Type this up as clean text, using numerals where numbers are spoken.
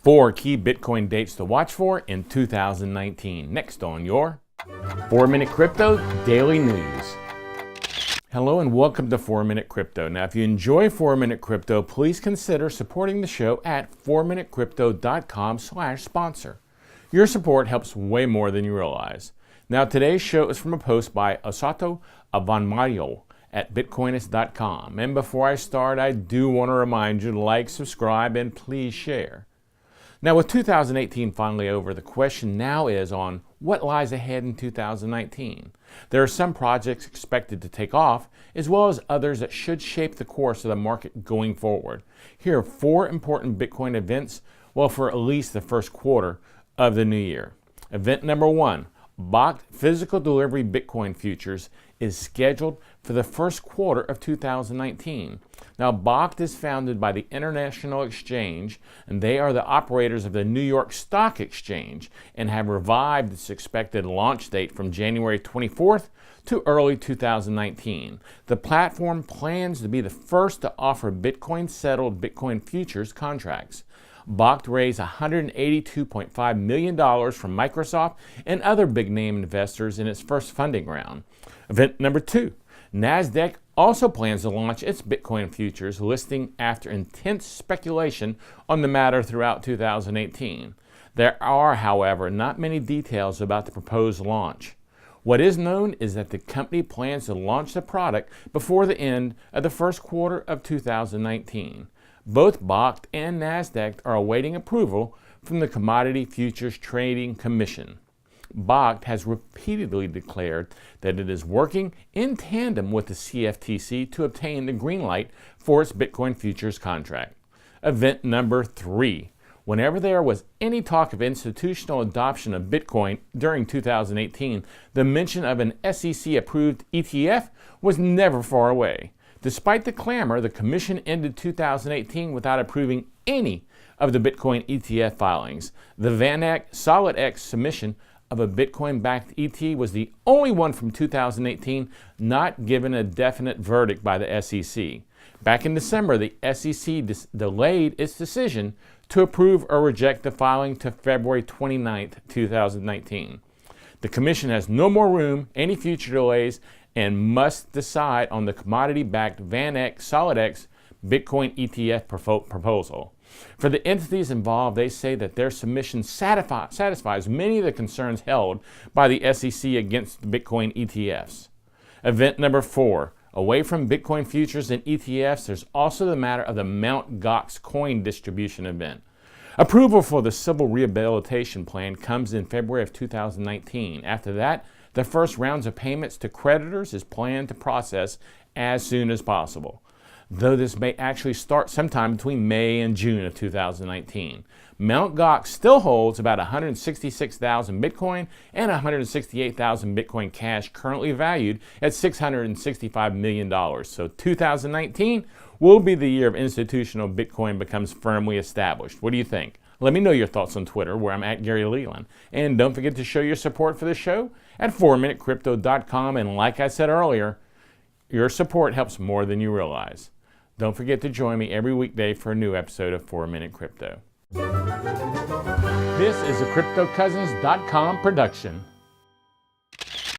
4 key Bitcoin dates to watch for in 2019. Next on your 4-Minute Crypto Daily News. Hello and welcome to 4-Minute Crypto. Now, if you enjoy 4-Minute Crypto, please consider supporting the show at 4minutecrypto.com/sponsor. Your support helps way more than you realize. Now, today's show is from a post by Osato Avanmayo at bitcoinist.com. And before I start, I do want to remind you to like, subscribe, and please share. Now, with 2018 finally over, the question now is on what lies ahead in 2019. There are some projects expected to take off, as well as others that should shape the course of the market going forward. Here are 4 important Bitcoin events, well, for at least the first quarter of the new year. Event number 1, Bakkt Physical Delivery Bitcoin Futures is scheduled for the first quarter of 2019. Now, Bakkt is founded by the International Exchange, and they are the operators of the New York Stock Exchange and have revived its expected launch date from January 24th to early 2019. The platform plans to be the first to offer Bitcoin-settled Bitcoin futures contracts. Bakkt raised $182.5 million from Microsoft and other big-name investors in its first funding round. Event number 2, Nasdaq also plans to launch its Bitcoin futures listing after intense speculation on the matter throughout 2018. There are, however, not many details about the proposed launch. What is known is that the company plans to launch the product before the end of the first quarter of 2019. Both Bakkt and Nasdaq are awaiting approval from the Commodity Futures Trading Commission. Bakkt has repeatedly declared that it is working in tandem with the CFTC to obtain the green light for its Bitcoin futures contract. Event number 3. Whenever there was any talk of institutional adoption of Bitcoin during 2018, the mention of an SEC-approved ETF was never far away. Despite the clamor, the Commission ended 2018 without approving any of the Bitcoin ETF filings. The VanEck SolidX submission of a Bitcoin-backed ET was the only one from 2018 not given a definite verdict by the SEC. Back in December, the SEC delayed its decision to approve or reject the filing to February 29, 2019. The Commission has no more room, any future delays, and must decide on the commodity-backed VanEck SolidX Bitcoin ETF proposal. For the entities involved, they say that their submission satisfies many of the concerns held by the SEC against Bitcoin ETFs. Event number 4. Away from Bitcoin futures and ETFs, there's also the matter of the Mt. Gox coin distribution event. Approval for the Civil Rehabilitation Plan comes in February of 2019. After that, the first rounds of payments to creditors is planned to process as soon as possible, though this may actually start sometime between May and June of 2019. Mt. Gox still holds about 166,000 Bitcoin and 168,000 Bitcoin Cash, currently valued at $665 million. So 2019 will be the year of institutional Bitcoin becomes firmly established. What do you think? Let me know your thoughts on Twitter, where I'm at Gary Leland. And don't forget to show your support for the show at 4minutecrypto.com. And like I said earlier, your support helps more than you realize. Don't forget to join me every weekday for a new episode of 4-Minute Crypto. This is a CryptoCousins.com production.